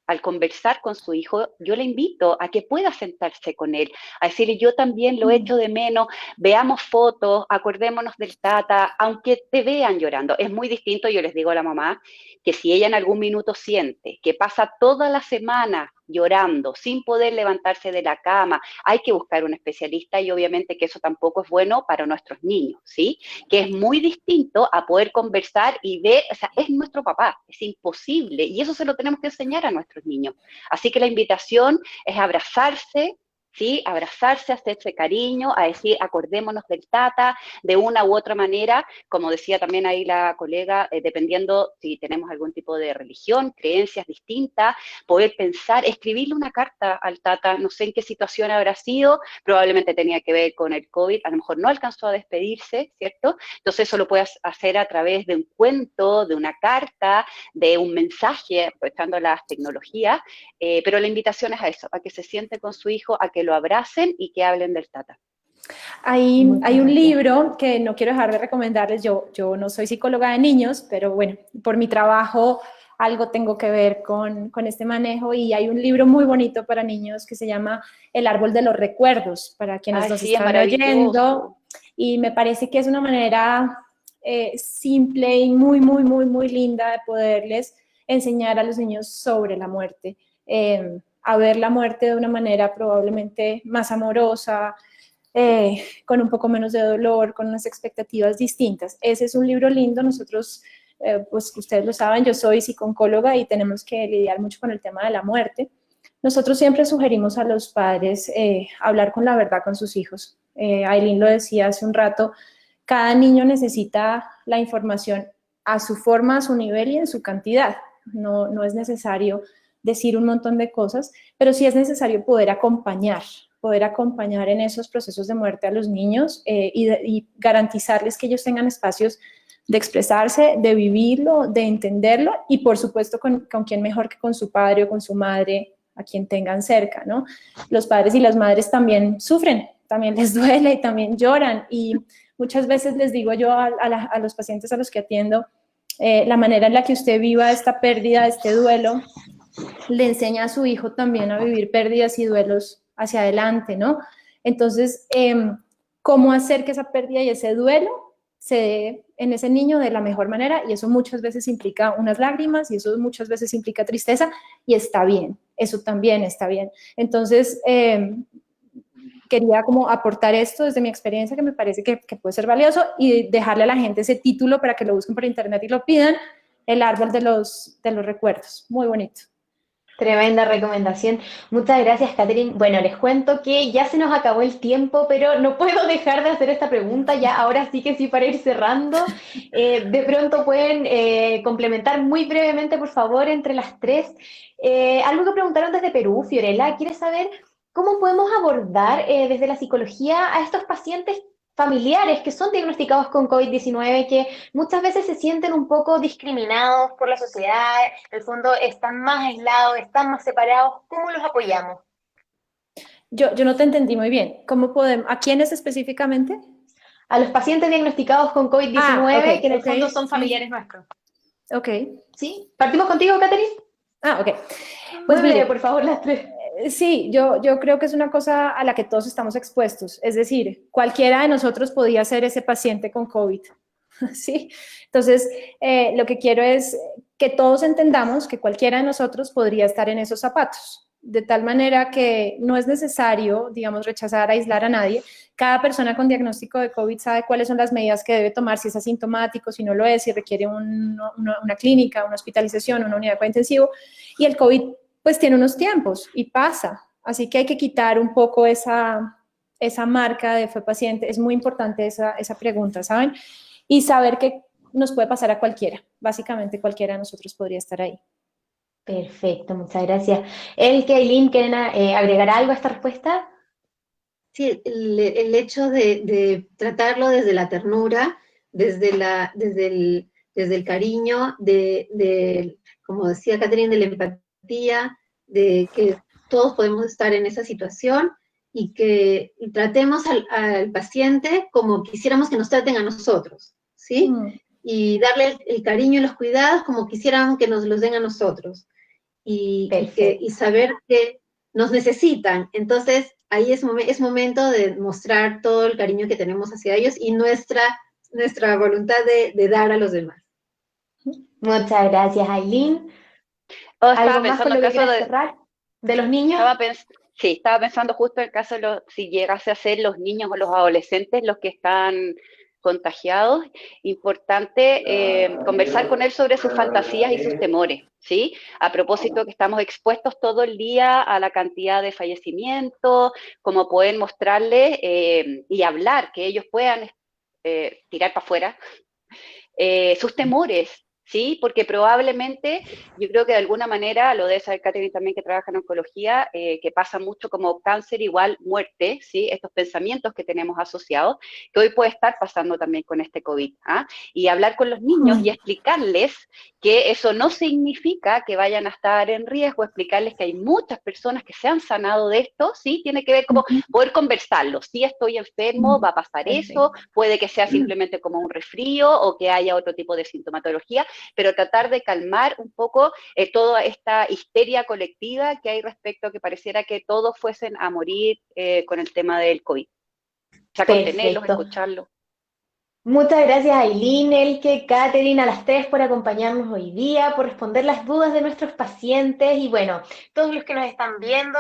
al conversar con su hijo, yo le invito a que pueda sentarse con él, a decirle, yo también lo echo de menos, veamos fotos, acordémonos del tata, aunque te vean llorando. Es muy distinto, yo les digo a la mamá, que si ella en algún minuto siente que pasa toda la semana llorando, sin poder levantarse de la cama, hay que buscar un especialista y obviamente que eso tampoco es bueno para nuestros niños, ¿sí? Que es muy distinto a poder conversar y ver, o sea, es nuestro papá, es imposible y eso se lo tenemos que enseñar a nuestros niños. Así que la invitación es abrazarse, ¿sí? Abrazarse, hacerse cariño, a decir, acordémonos del tata, de una u otra manera, como decía también ahí la colega, dependiendo si tenemos algún tipo de religión, creencias distintas, poder pensar, escribirle una carta al tata, no sé en qué situación habrá sido, probablemente tenía que ver con el COVID, a lo mejor no alcanzó a despedirse, ¿cierto? Entonces eso lo puedes hacer a través de un cuento, de una carta, de un mensaje, aprovechando las tecnologías, pero la invitación es a eso, a que se siente con su hijo, a que lo abracen y que hablen del tata. Hay un libro que no quiero dejar de recomendarles, yo no soy psicóloga de niños, pero bueno, por mi trabajo algo tengo que ver con este manejo y hay un libro muy bonito para niños que se llama El árbol de los recuerdos, para quienes nos están oyendo, y me parece que es una manera simple y muy, muy, muy, muy linda de poderles enseñar a los niños sobre la muerte, a ver la muerte de una manera probablemente más amorosa, con un poco menos de dolor, con unas expectativas distintas. Ese es un libro lindo. Nosotros, pues ustedes lo saben, yo soy psicóloga y tenemos que lidiar mucho con el tema de la muerte. Nosotros siempre sugerimos a los padres hablar con la verdad con sus hijos. Aileen lo decía hace un rato, cada niño necesita la información a su forma, a su nivel y en su cantidad. No es necesario decir un montón de cosas, pero sí es necesario poder acompañar en esos procesos de muerte a los niños y garantizarles que ellos tengan espacios de expresarse, de vivirlo, de entenderlo y por supuesto con quién mejor que con su padre o con su madre, a quien tengan cerca, ¿no? Los padres y las madres también sufren, también les duele y también lloran y muchas veces les digo yo a los pacientes a los que atiendo, la manera en la que usted viva esta pérdida, este duelo, le enseña a su hijo también a vivir pérdidas y duelos hacia adelante, ¿no? Entonces, ¿cómo hacer que esa pérdida y ese duelo se dé en ese niño de la mejor manera? Y eso muchas veces implica unas lágrimas y eso muchas veces implica tristeza y está bien, eso también está bien. Entonces, quería como aportar esto desde mi experiencia que me parece que puede ser valioso y dejarle a la gente ese título para que lo busquen por internet y lo pidan, el árbol de los recuerdos. Muy bonito. Tremenda recomendación. Muchas gracias, Catherine. Bueno, les cuento que ya se nos acabó el tiempo, pero no puedo dejar de hacer esta pregunta, ya ahora sí que sí para ir cerrando. De pronto pueden complementar muy brevemente, por favor, entre las tres. Algo que preguntaron desde Perú, Fiorella, quiere saber cómo podemos abordar desde la psicología a estos pacientes familiares que son diagnosticados con COVID-19, que muchas veces se sienten un poco discriminados por la sociedad, en el fondo están más aislados, están más separados. ¿Cómo los apoyamos? Yo no te entendí muy bien. ¿Cómo podemos? ¿A quiénes específicamente? A los pacientes diagnosticados con COVID-19, okay, que en el fondo son familiares nuestros. Ok. ¿Sí? ¿Partimos contigo, Catherine? Ok. Pues mire, por favor, las tres. Sí, yo creo que es una cosa a la que todos estamos expuestos. Es decir, cualquiera de nosotros podía ser ese paciente con COVID. ¿Sí? Entonces, lo que quiero es que todos entendamos que cualquiera de nosotros podría estar en esos zapatos, de tal manera que no es necesario, digamos, rechazar, aislar a nadie. Cada persona con diagnóstico de COVID sabe cuáles son las medidas que debe tomar si es asintomático, si no lo es, si requiere una clínica, una hospitalización, una unidad de cuidado intensivo. Y el COVID, pues, tiene unos tiempos y pasa. Así que hay que quitar un poco esa marca de fue paciente. Es muy importante esa pregunta, ¿saben? Y saber que nos puede pasar a cualquiera. Básicamente cualquiera de nosotros podría estar ahí. Perfecto, muchas gracias. Eileen, ¿quieren agregar algo a esta respuesta? Sí, el hecho de tratarlo desde la ternura, desde el cariño, como decía Catherine, de la empatía, de que todos podemos estar en esa situación y que tratemos al paciente como quisiéramos que nos traten a nosotros, ¿sí? Y darle el cariño y los cuidados como quisiéramos que nos los den a nosotros. Y saber que nos necesitan. Entonces, ahí es momento de mostrar todo el cariño que tenemos hacia ellos y nuestra voluntad de dar a los demás. Muchas gracias, Eileen. ¿Algo más con lo que quieras cerrar? ¿De los niños? Estaba pensando justo en el caso de si llegase a ser los niños o los adolescentes los que están contagiados, importante conversar con él sobre sus fantasías y sus temores, ¿sí? A propósito que estamos expuestos todo el día a la cantidad de fallecimientos, como pueden mostrarles y hablar, que ellos puedan tirar para afuera sus temores, ¿sí? Porque probablemente, yo creo que de alguna manera, lo debe saber Catherine también que trabaja en oncología, que pasa mucho como cáncer igual muerte, ¿sí? Estos pensamientos que tenemos asociados, que hoy puede estar pasando también con este COVID, ¿ah? Y hablar con los niños y explicarles que eso no significa que vayan a estar en riesgo, explicarles que hay muchas personas que se han sanado de esto, ¿sí? Tiene que ver como poder conversarlo, si estoy enfermo, va a pasar eso, puede que sea simplemente como un resfrío o que haya otro tipo de sintomatología, pero tratar de calmar un poco toda esta histeria colectiva que hay respecto a que pareciera que todos fuesen a morir con el tema del COVID. O sea, contenerlos, escucharlos. Muchas gracias a Eileen, Elke, Catherine, a las tres por acompañarnos hoy día, por responder las dudas de nuestros pacientes y bueno, todos los que nos están viendo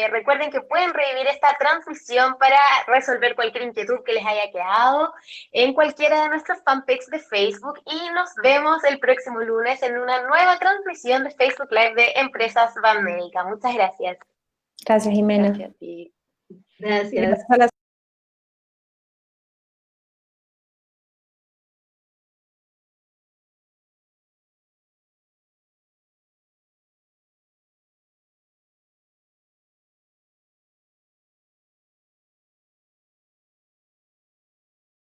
recuerden que pueden revivir esta transmisión para resolver cualquier inquietud que les haya quedado en cualquiera de nuestros fanpages de Facebook y nos vemos el próximo lunes en una nueva transmisión de Facebook Live de Empresas Banmédica. Muchas gracias. Gracias, Jimena. Gracias a ti. Gracias. A las